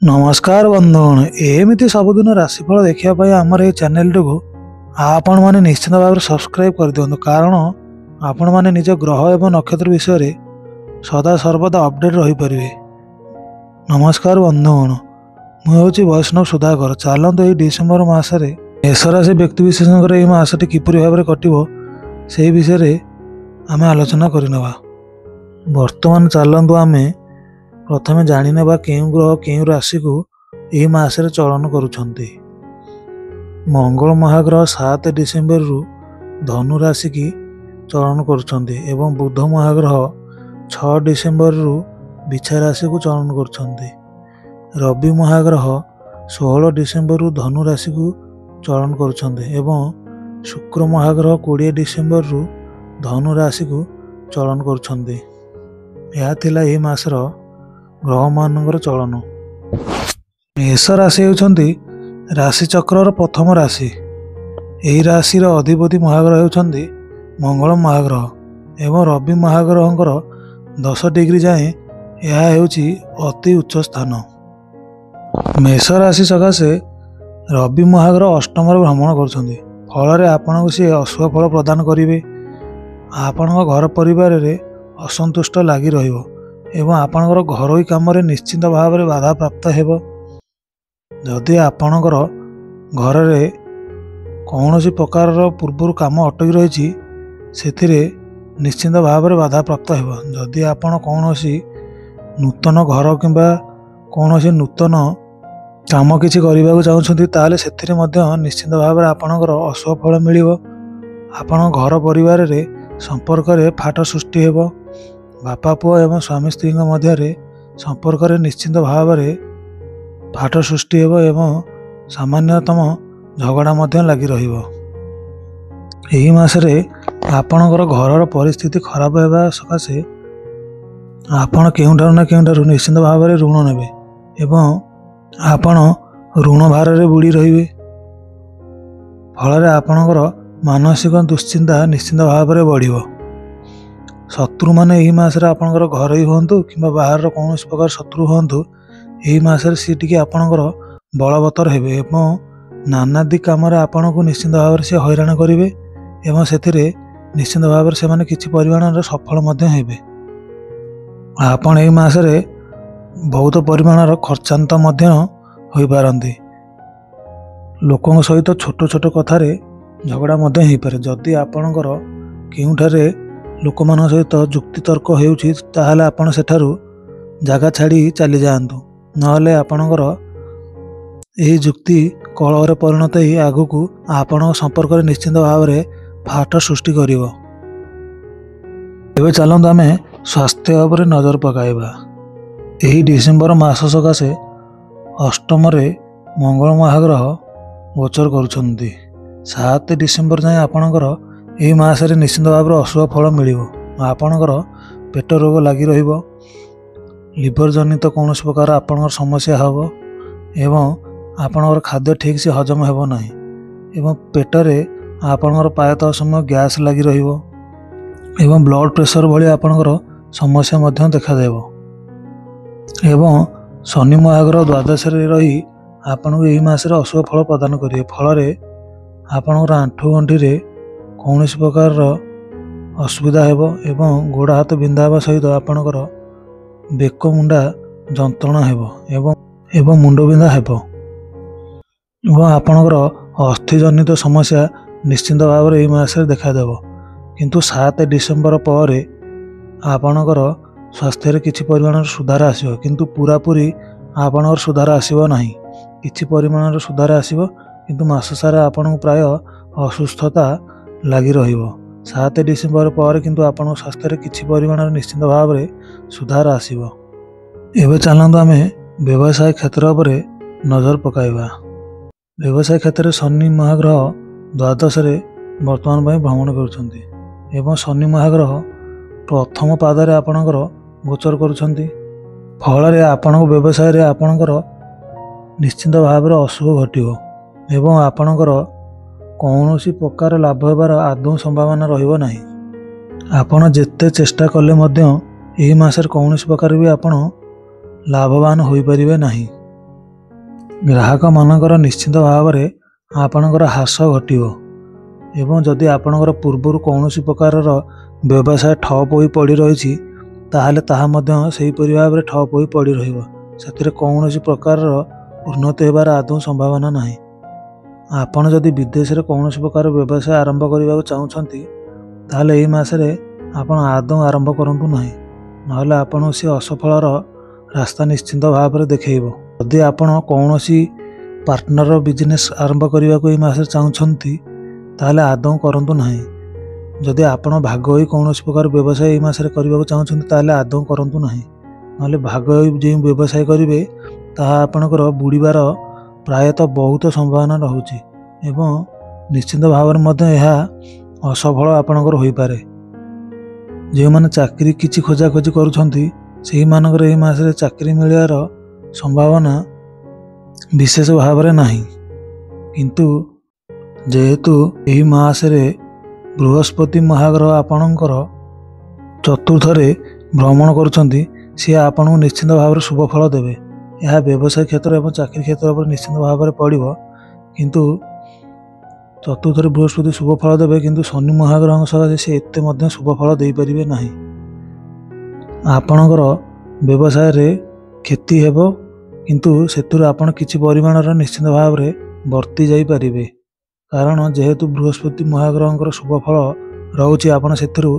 नमस्कार बंधुगण एमती सबुदिन राशिफल देखा आमर ये चैनल को आपण मैंने निश्चित भाव सब्सक्राइब कर दिखाँ कारण आपण मैंने निज ग्रह एवं नक्षत्र विषय सदा सर्वदा अपडेट रही पारे। नमस्कार बंधुगण मुझे वैष्णव सुधाकर चलते ये डिसेम्बर मसरे मेषराशि व्यक्तिविशेष मसटी किपर भाव में कटो से विषय आम आलोचना करवा। बर्तमान चलतु आम प्रथमे जाणीने केउ ग्रह केउ राशि को यह मासरे चलन करुछंती। मंगल महाग्रह 7 डिसेम्बर रु धनु राशि की चलन करुछंती एवं बुध महाग्रह 6 डिसेम्बर रु बिछा राशि को चलन करुछंती। रवि महाग्रह 16 डिसेम्बर रु धनु राशि को चलन करुछंती एवं शुक्र महाग्रह 20 डिसेम्बर रु धनु राशि को चलन करुछंती। यह थिला यह मासर ग्रह मानकर चलन। मेष राशि होती राशि चक्र प्रथम राशि। यही राशि अधिपति महाग्रह होती मंगल महाग्रह एवं रवि महाग्रह 10 डिग्री जाए यह अति उच्च स्थान। मेष राशि सकाशे रवि महाग्रह अष्टम भ्रमण कर फल आपन को सी अशुभ फल प्रदान करेंगे। आपण घर परिवार रे असंतुष्ट लगी रहिबो एवं आपणकर घरोई काम निश्चिंत भाव में बाधा प्राप्त हेबो। जदि आपणकर घर रे कौन सी प्रकार पूर्व काम अटकी रही से निश्चिंत भाव में बाधा प्राप्त हेबो। जदि आपण कौन सी नूतन घर किंबा कौन सी नूतन काम किसी करने को चाहते ताले से निश्चिंत भाव में आपणकर अशुभ फल मिलिबो। आपण घर परिवार रे संपर्क रे फाट सृष्टि हेबो। बापा पुओ एवं स्वामी स्त्री मध्य संपर्क रे निश्चिंत भाव में फाट सृष्टि हेबो एवं सामान्यतम झगड़ा मध्य लगी रहिबो। एही मासरे आपणकर घर परिस्थिति खराब होगा सकाशे आपण केउंठारु ना केउंठारु निश्चिंत भाव में ऋण नेबे एवं आपण ऋण भार रे बुड़ी रहिबे। फल आपणकर मानसिक दुश्चिंता निश्चिंत भाव में बढ़िबो। शत्रु मैंने यही मसरे आपणकर घर ही हूँ कि बाहर कौन प्रकार शत्रु हूँ यही मसरे सी टी आपणकर बलवत्तर हेबे एवं नानादि कम आपण को निश्चिंत भाव में सी हैरान करेंगे एवं से निश्चिंत भाव में से किसी परिमाण सफल हेबे। आपण यही मसरे बहुत परिमाण खर्चांत हो पारती। लोकों सहित छोट छोट कथार झगड़ा हो पारे। जदि आपणकर केउठारे लोक मान सहित जुक्ति तर्क होताले आपण सेठारु जगह छाड़ी चली जातु नहले आपणकर यही जुक्ति कलह परिणत ही आगु को आपण संपर्क निश्चिंत भाव में फाट सृष्टि करिवो। एबे चलंतु आमे स्वास्थ्य उपर नजर पकाइबा। यही डिसेम्बर मास सकाशे अष्टम मंगल महाग्रह गोचर करुछंती। 7 डिसेम्बर जाए आपणकर यही मसरे निश्चिंत भाव में अशुभ फल मिलिबो। आपणकर पेट रोग लगी रहिबो। लिवर जनित कौन प्रकार आपणकर समस्या हेबो एवं आपणकर खाद्य ठीक से हजम हेबो नाही एवं पेटरे आपणकर प्रायतः समय गैस लगी रहिबो एवं ब्लड प्रेशर भली आपणकर समस्या मध्य देखा देबो। एवं शनि महाग्रह द्वादश रही आपण को यही मसरे अशुभ फल प्रदान करिवे। फल आपणकर आंठु गंठी कौन प्रकार असुविधा हेबो एवं गोड़ हाथ बिंधा हेबा सहित आपणकर बेक मुंडा जंत्रणा हेबो एवं मुंड बिंधा हेबो एवं आपणकर अस्थि जनित समस्या निश्चिंत भाव में यही मसरे देखा देबो। किंतु 7 डिसेम्बर पर आपणकर स्वास्थ्य किछि परिमाण सुधार आसिबो किंतु पूरा पूरी आपणकर सुधार आसिबो नाही। किछि परिमाण सुधार आसिबो किंतु मास सारा आपन प्राय असुस्थता लगी रहिबो। 7 डिसेम्बर पर किंतु आपण स्वास्थ्य किछि परिमाण निश्चिंत भाव में सुधार आसिबो। एबे चलंतु आमे व्यवसाय क्षेत्र पर नजर पकाइबा। व्यवसाय क्षेत्र में शनि महाग्रह द्वादश वर्तमान भ्रमण करुछंती एवं शनि महाग्रह प्रथम पादरे आपणकर गोचर करुछंती। फल आपण व्यवसाय रे आपणकर निश्चिंत भाव में अशुभ घटिबो एवं आपणकर कौन सी प्रकार लाभ होबार आदौ संभावना रहिबो नाही। आपण जेते चेष्टा कले मध्य एही मासर कौन प्रकार भी आपण लाभवान हो पारिबे नाही। ଗ୍ରାହକମାନଙ୍କର ନିଶ୍ଚିତ ଭାବରେ ଆପଣଙ୍କର ହ୍ରାସ ଘଟିବ ଏବଂ ଯଦି ଆପଣଙ୍କର ପୂର୍ବରୁ କୌଣସି ପ୍ରକାରର ବ୍ୟବସାୟ ଠପ୍ ହୋଇ ପଡ଼ି ରହିଛି ତାହେଲେ ତାହା ମଧ୍ୟ ସେହିପରି ଭାବରେ ଠପ୍ ହୋଇ ପଡ଼ି ରହିବ। ସେଥିରେ କୌଣସି ପ୍ରକାରର ଉନ୍ନତି ହେବାର ଆଦୌ ସମ୍ଭାବନା ନାହିଁ। ଆପଣ ଯଦି ବିଦେଶରେ କୌଣସି ପ୍ରକାର ବ୍ୟବସାୟ ଆରମ୍ଭ କରିବାକୁ ଚାହୁଁଛନ୍ତି ତାହେଲେ ଏହି ମାସରେ ଆପଣ ଆଦୌ ଆରମ୍ଭ କରନ୍ତୁ ନାହିଁ, ନହେଲେ ଆପଣଙ୍କୁ ସେ ଅସଫଳର ରାସ୍ତା ନିଶ୍ଚିନ୍ତ ଭାବରେ ଦେଖେଇବ। ଯଦି ଆପଣ କୌଣସି ପାର୍ଟନର ବିଜନେସ୍ ଆରମ୍ଭ କରିବାକୁ ଏହି ମାସରେ ଚାହୁଁଛନ୍ତି ତାହେଲେ ଆଦୌ କରନ୍ତୁ ନାହିଁ। ଯଦି ଆପଣ ଭାଗ ହୋଇ କୌଣସି ପ୍ରକାର ବ୍ୟବସାୟ ଏହି ମାସରେ କରିବାକୁ ଚାହୁଁଛନ୍ତି ତାହେଲେ ଆଦୌ କରନ୍ତୁ ନାହିଁ, ନହେଲେ ଭାଗ ହୋଇ ଯେଉଁ ବ୍ୟବସାୟ କରିବେ ତାହା ଆପଣଙ୍କର ବୁଡ଼ିବାର ପ୍ରାୟତଃ ବହୁତ ସମ୍ଭାବନା ରହୁଛି ଏବଂ ନିଶ୍ଚିନ୍ତ ଭାବରେ ମଧ୍ୟ ଏହା ଅସଫଳ ଆପଣଙ୍କର ହୋଇପାରେ। ଯେଉଁମାନେ ଚାକିରି କିଛି ଖୋଜାଖୋଜି କରୁଛନ୍ତି ସେହିମାନଙ୍କର ଏହି ମାସରେ ଚାକିରି ମିଳିବାର ସମ୍ଭାବନା ବିଶେଷ ଭାବରେ ନାହିଁ। କିନ୍ତୁ ଯେହେତୁ ଏହି ମାସରେ ବୃହସ୍ପତି ମହାଗ୍ରହ ଆପଣଙ୍କର ଚତୁର୍ଥରେ ଭ୍ରମଣ କରୁଛନ୍ତି, ସିଏ ଆପଣଙ୍କୁ ନିଶ୍ଚିନ୍ତ ଭାବରେ ଶୁଭ ଫଳ ଦେବେ। ଏହା ବ୍ୟବସାୟ କ୍ଷେତ୍ର ଏବଂ ଚାକିରି କ୍ଷେତ୍ର ଉପରେ ନିଶ୍ଚିନ୍ତ ଭାବରେ ପଡ଼ିବ। କିନ୍ତୁ ଚତୁର୍ଥରେ ବୃହସ୍ପତି ଶୁଭ ଫଳ ଦେବେ, କିନ୍ତୁ ଶନି ମହାଗ୍ରହଙ୍କ ସକାଶେ ସେ ଏତେ ମଧ୍ୟ ଶୁଭ ଫଳ ଦେଇପାରିବେ ନାହିଁ। ଆପଣଙ୍କର ବ୍ୟବସାୟରେ କ୍ଷତି ହେବ, କିନ୍ତୁ ସେଥିରୁ ଆପଣ କିଛି ପରିମାଣର ନିଶ୍ଚିନ୍ତ ଭାବରେ ବର୍ତ୍ତି ଯାଇପାରିବେ। କାରଣ ଯେହେତୁ ବୃହସ୍ପତି ମହାଗ୍ରହଙ୍କର ଶୁଭ ଫଳ ରହୁଛି, ଆପଣ ସେଥିରୁ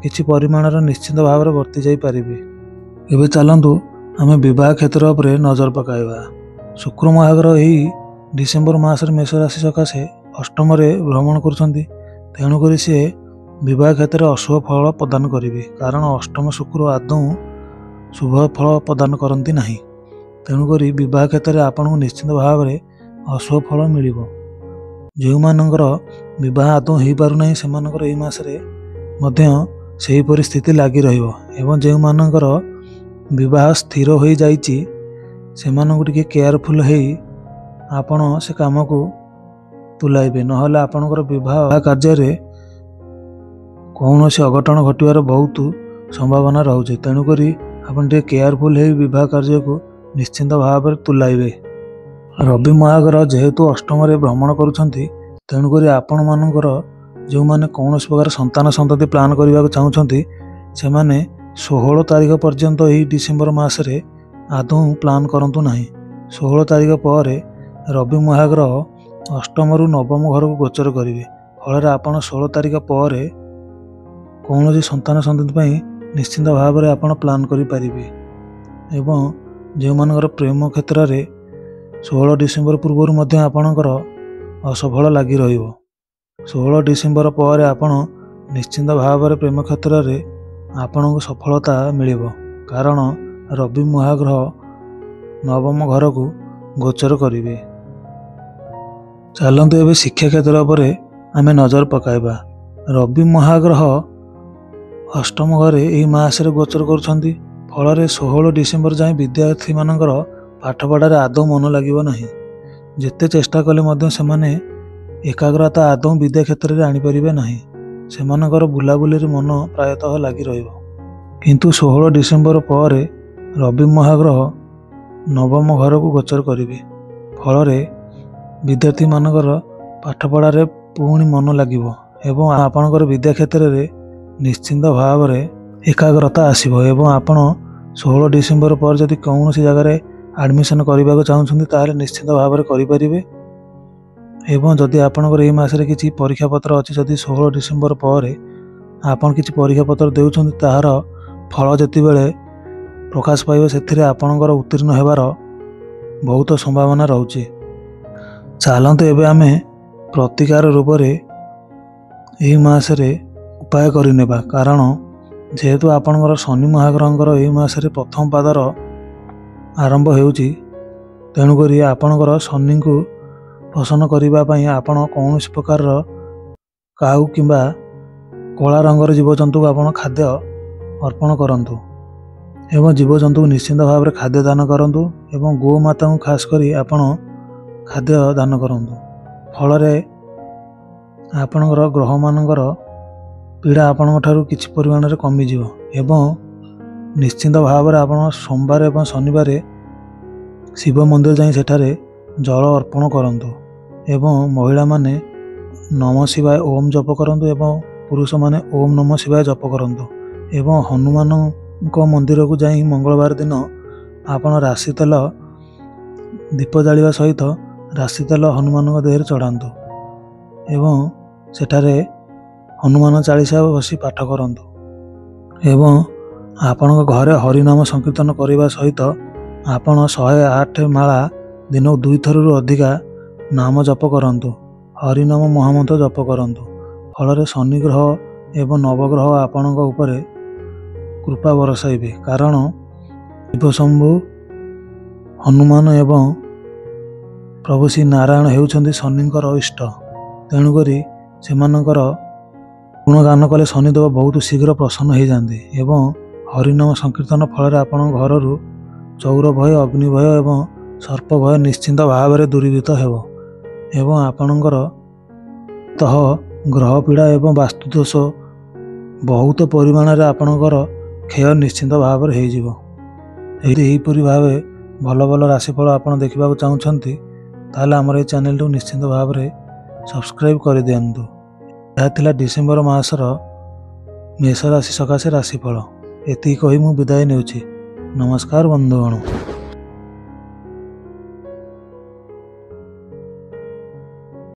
କିଛି ପରିମାଣର ନିଶ୍ଚିନ୍ତ ଭାବରେ ବର୍ତ୍ତି ଯାଇପାରିବେ। ଏବେ ଚାଲନ୍ତୁ ଆମେ ବିବାହ କ୍ଷେତ୍ର ଉପରେ ନଜର ପକାଇବା। ଶୁକ୍ର ମହାଗ୍ରହ ଏହି ଡିସେମ୍ବର ମାସରେ ମେଷ ରାଶି ସକାଶେ ଅଷ୍ଟମରେ ଭ୍ରମଣ କରୁଛନ୍ତି। ତେଣୁକରି ସିଏ ବିବାହ କ୍ଷେତ୍ରରେ ଅଶୁଭ ଫଳ ପ୍ରଦାନ କରିବେ, କାରଣ ଅଷ୍ଟମ ଶୁକ୍ର ଆଦୌ ଶୁଭ ଫଳ ପ୍ରଦାନ କରନ୍ତି ନାହିଁ। ତେଣୁକରି ବିବାହ କ୍ଷେତ୍ରରେ ଆପଣଙ୍କୁ ନିଶ୍ଚିନ୍ତ ଭାବରେ ଅଶୁଭ ଫଳ ମିଳିବ। ଯେଉଁମାନଙ୍କର ବିବାହ ଆଦୌ ହୋଇପାରୁନାହିଁ ସେମାନଙ୍କର ଏହି ମାସରେ ମଧ୍ୟ ସେହିପରି ସ୍ଥିତି ଲାଗି ରହିବ ଏବଂ ଯେଉଁମାନଙ୍କର ବିବାହ ସ୍ଥିର ହୋଇଯାଇଛି ସେମାନଙ୍କୁ ଟିକେ କେୟାରଫୁଲ୍ ହେଇ ଆପଣ ସେ କାମକୁ ତୁଲାଇବେ, ନହେଲେ ଆପଣଙ୍କର ବିବାହ କାର୍ଯ୍ୟରେ କୌଣସି ଅଘଟଣ ଘଟିବାର ବହୁତ ସମ୍ଭାବନା ରହୁଛି। ତେଣୁକରି ଆପଣ ଟିକେ କେୟାରଫୁଲ୍ ହେଇ ବିବାହ କାର୍ଯ୍ୟକୁ ନିଶ୍ଚିନ୍ତ ଭାବରେ ତୁଲାଇବେ। ରବି ମହାଗ୍ରହ ଯେହେତୁ ଅଷ୍ଟମରେ ଭ୍ରମଣ କରୁଛନ୍ତି, ତେଣୁକରି ଆପଣମାନଙ୍କର ଯେଉଁମାନେ କୌଣସି ପ୍ରକାର ସନ୍ତାନ ସନ୍ତତି ପ୍ଲାନ୍ କରିବାକୁ ଚାହୁଁଛନ୍ତି ସେମାନେ 16 ତାରିଖ ପର୍ଯ୍ୟନ୍ତ ଏହି ଡିସେମ୍ବର ମାସରେ ଆଦୌ ପ୍ଲାନ୍ କରନ୍ତୁ ନାହିଁ। 16 ତାରିଖ ପରେ ରବି ମହାଗ୍ରହ ଅଷ୍ଟମରୁ ନବମ ଘରକୁ ଗୋଚର କରିବେ। ଫଳରେ ଆପଣ 16 ତାରିଖ ପରେ କୌଣସି ସନ୍ତାନ ସନ୍ତତି ପାଇଁ ନିଶ୍ଚିନ୍ତ ଭାବରେ ଆପଣ ପ୍ଲାନ୍ କରିପାରିବେ। ଏବଂ ଯେଉଁମାନଙ୍କର ପ୍ରେମ କ୍ଷେତ୍ରରେ 16 ଡିସେମ୍ବର ପୂର୍ବରୁ ମଧ୍ୟ ଆପଣଙ୍କର ଅସଫଳ ଲାଗି ରହିବ। 16 ଡିସେମ୍ବର ପରେ ଆପଣ ନିଶ୍ଚିନ୍ତ ଭାବରେ ପ୍ରେମ କ୍ଷେତ୍ରରେ ଆପଣଙ୍କୁ ସଫଳତା ମିଳିବ, କାରଣ ରବି ମହାଗ୍ରହ ନବମ ଘରକୁ ଗୋଚର କରିବେ। ଚାଲନ୍ତୁ ଏବେ ଶିକ୍ଷା କ୍ଷେତ୍ର ଉପରେ ଆମେ ନଜର ପକାଇବା। ରବି ମହାଗ୍ରହ ଅଷ୍ଟମ ଘରେ ଏହି ମାସରେ ଗୋଚର କରୁଛନ୍ତି। ଫଳରେ 16 ଡିସେମ୍ବର ଯାଏଁ ବିଦ୍ୟାର୍ଥୀମାନଙ୍କର ପାଠପଢ଼ାରେ ଆଦୌ ମନ ଲାଗିବ ନାହିଁ। ଯେତେ ଚେଷ୍ଟା କଲେ ମଧ୍ୟ ସେମାନେ ଏକାଗ୍ରତା ଆଦୌ ବିଦ୍ୟା କ୍ଷେତ୍ରରେ ଆଣିପାରିବେ ନାହିଁ। ସେମାନଙ୍କର ବୁଲାବୁଲିରେ ମନ ପ୍ରାୟତଃ ଲାଗି ରହିବ। କିନ୍ତୁ 16 ଡିସେମ୍ବର ପରେ ରବି ମହାଗ୍ରହ ନବମ ଘରକୁ ଗୋଚର କରିବେ। ଫଳରେ ବିଦ୍ୟାର୍ଥୀମାନଙ୍କର ପାଠପଢ଼ାରେ ପୁଣି ମନ ଲାଗିବ ଏବଂ ଆପଣଙ୍କର ବିଦ୍ୟା କ୍ଷେତ୍ରରେ ନିଶ୍ଚିନ୍ତ ଭାବରେ ଏକାଗ୍ରତା ଆସିବ ଏବଂ ଆପଣ 16 ଡିସେମ୍ବର ପରେ ଯଦି କୌଣସି ଜାଗାରେ ଆଡ଼ମିସନ୍ କରିବାକୁ ଚାହୁଁଛନ୍ତି ତାହେଲେ ନିଶ୍ଚିନ୍ତ ଭାବରେ କରିପାରିବେ। ଏବଂ ଯଦି ଆପଣଙ୍କର ଏହି ମାସରେ କିଛି ପରୀକ୍ଷାପତ୍ର ଅଛି, ଯଦି 16 ଡିସେମ୍ବର ପରେ ଆପଣ କିଛି ପରୀକ୍ଷାପତ୍ର ଦେଉଛନ୍ତି ତାହାର ଫଳ ଯେତେବେଳେ ପ୍ରକାଶ ପାଇବ ସେଥିରେ ଆପଣଙ୍କର ଉତ୍ତୀର୍ଣ୍ଣ ହେବାର ବହୁତ ସମ୍ଭାବନା ରହୁଛି। ଚାଲନ୍ତୁ ଏବେ ଆମେ ପ୍ରତିକାର ରୂପରେ ଏହି ମାସରେ ଉପାୟ କରିନେବା, କାରଣ ଯେହେତୁ ଆପଣଙ୍କର ଶନି ମହାଗ୍ରହଙ୍କର ଏହି ମାସରେ ପ୍ରଥମ ପାଦର ଆରମ୍ଭ ହେଉଛି, ତେଣୁକରି ଆପଣଙ୍କର ଶନିଙ୍କୁ ପ୍ରସନ୍ନ କରିବା ପାଇଁ ଆପଣ କୌଣସି ପ୍ରକାରର କାଉ କିମ୍ବା କଳା ରଙ୍ଗର ଜୀବଜନ୍ତୁକୁ ଆପଣ ଖାଦ୍ୟ ଅର୍ପଣ କରନ୍ତୁ ଏବଂ ଜୀବଜନ୍ତୁଙ୍କୁ ନିଶ୍ଚିନ୍ତ ଭାବରେ ଖାଦ୍ୟ ଦାନ କରନ୍ତୁ ଏବଂ ଗୋମାତାଙ୍କୁ ଖାସ୍ କରି ଆପଣ ଖାଦ୍ୟ ଦାନ କରନ୍ତୁ। ଫଳରେ ଆପଣଙ୍କର ଗ୍ରହମାନଙ୍କର ପୀଡ଼ା ଆପଣଙ୍କ ଠାରୁ କିଛି ପରିମାଣରେ କମିଯିବ ଏବଂ ନିଶ୍ଚିନ୍ତ ଭାବରେ ଆପଣ ସୋମବାର ଏବଂ ଶନିବାର ଶିବ ମନ୍ଦିର ଯାଇ ସେଠାରେ ଜଳ ଅର୍ପଣ କରନ୍ତୁ ଏବଂ ମହିଳାମାନେ ନମ ଶିବାୟ ଓମ୍ ଜପ କରନ୍ତୁ ଏବଂ ପୁରୁଷମାନେ ଓମ୍ ନମ ଶିବାୟ ଜପ କରନ୍ତୁ ଏବଂ ହନୁମାନଙ୍କ ମନ୍ଦିରକୁ ଯାଇ ମଙ୍ଗଳବାର ଦିନ ଆପଣ ରାଶି ତେଲ ଦୀପ ଜାଳିବା ସହିତ ରାଶି ତେଲ ହନୁମାନଙ୍କ ଦେହରେ ଚଢ଼ାନ୍ତୁ ଏବଂ ସେଠାରେ ହନୁମାନ ଚାଳିଶା ବସି ପାଠ କରନ୍ତୁ ଏବଂ ଆପଣଙ୍କ ଘରେ ହରିନାମ ସଂକୀର୍ତ୍ତନ କରିବା ସହିତ ଆପଣ 108 ମାଳା ଦିନକୁ 2 ଥରରୁ ଅଧିକା ନାମ ଜପ କରନ୍ତୁ, ହରିନାମ ମହାମନ୍ତ୍ର ଜପ କରନ୍ତୁ। ଫଳରେ ଶନି ଗ୍ରହ ଏବଂ ନବଗ୍ରହ ଆପଣଙ୍କ ଉପରେ କୃପା ବରସାଇବେ। କାରଣ ଶିବଶମ୍ଭୁ ହନୁମାନ ଏବଂ ପ୍ରଭୁ ଶ୍ରୀ ନାରାୟଣ ହେଉଛନ୍ତି ଶନିଙ୍କର ଇଷ୍ଟ। ତେଣୁକରି ସେମାନଙ୍କର ଗୁଣଗାନ କଲେ ଶନିଦେବ ବହୁତ ଶୀଘ୍ର ପ୍ରସନ୍ନ ହୋଇଯାଆନ୍ତି ଏବଂ ହରିନାମ ସଂକୀର୍ତ୍ତନ ଫଳରେ ଆପଣଙ୍କ ଘରରୁ ଚୌର ଭୟ, ଅଗ୍ନି ଭୟ ଏବଂ ସର୍ପ ଭୟ ନିଶ୍ଚିନ୍ତ ଭାବରେ ଦୂରୀଭୂତ ହେବ ଏବଂ ଆପଣଙ୍କର ଗ୍ରହ ପୀଡ଼ା ଏବଂ ବାସ୍ତୁଦୋଷ ବହୁତ ପରିମାଣରେ ଆପଣଙ୍କର କ୍ଷୟ ନିଶ୍ଚିନ୍ତ ଭାବରେ ହୋଇଯିବ। ଏହିପରି ଭାବେ ଭଲ ଭଲ ରାଶିଫଳ ଆପଣ ଦେଖିବାକୁ ଚାହୁଁଛନ୍ତି ତାହେଲେ ଆମର ଏହି ଚ୍ୟାନେଲକୁ ନିଶ୍ଚିନ୍ତ ଭାବରେ ସବସ୍କ୍ରାଇବ୍ କରିଦିଅନ୍ତୁ। ଏହା ଥିଲା ଡିସେମ୍ବର ମାସର ମେଷ ରାଶି ସକାଶେ ରାଶିଫଳ। ଏତିକି କହି ମୁଁ ବିଦାୟ ନେଉଛି। ନମସ୍କାର ବନ୍ଧୁଗଣ।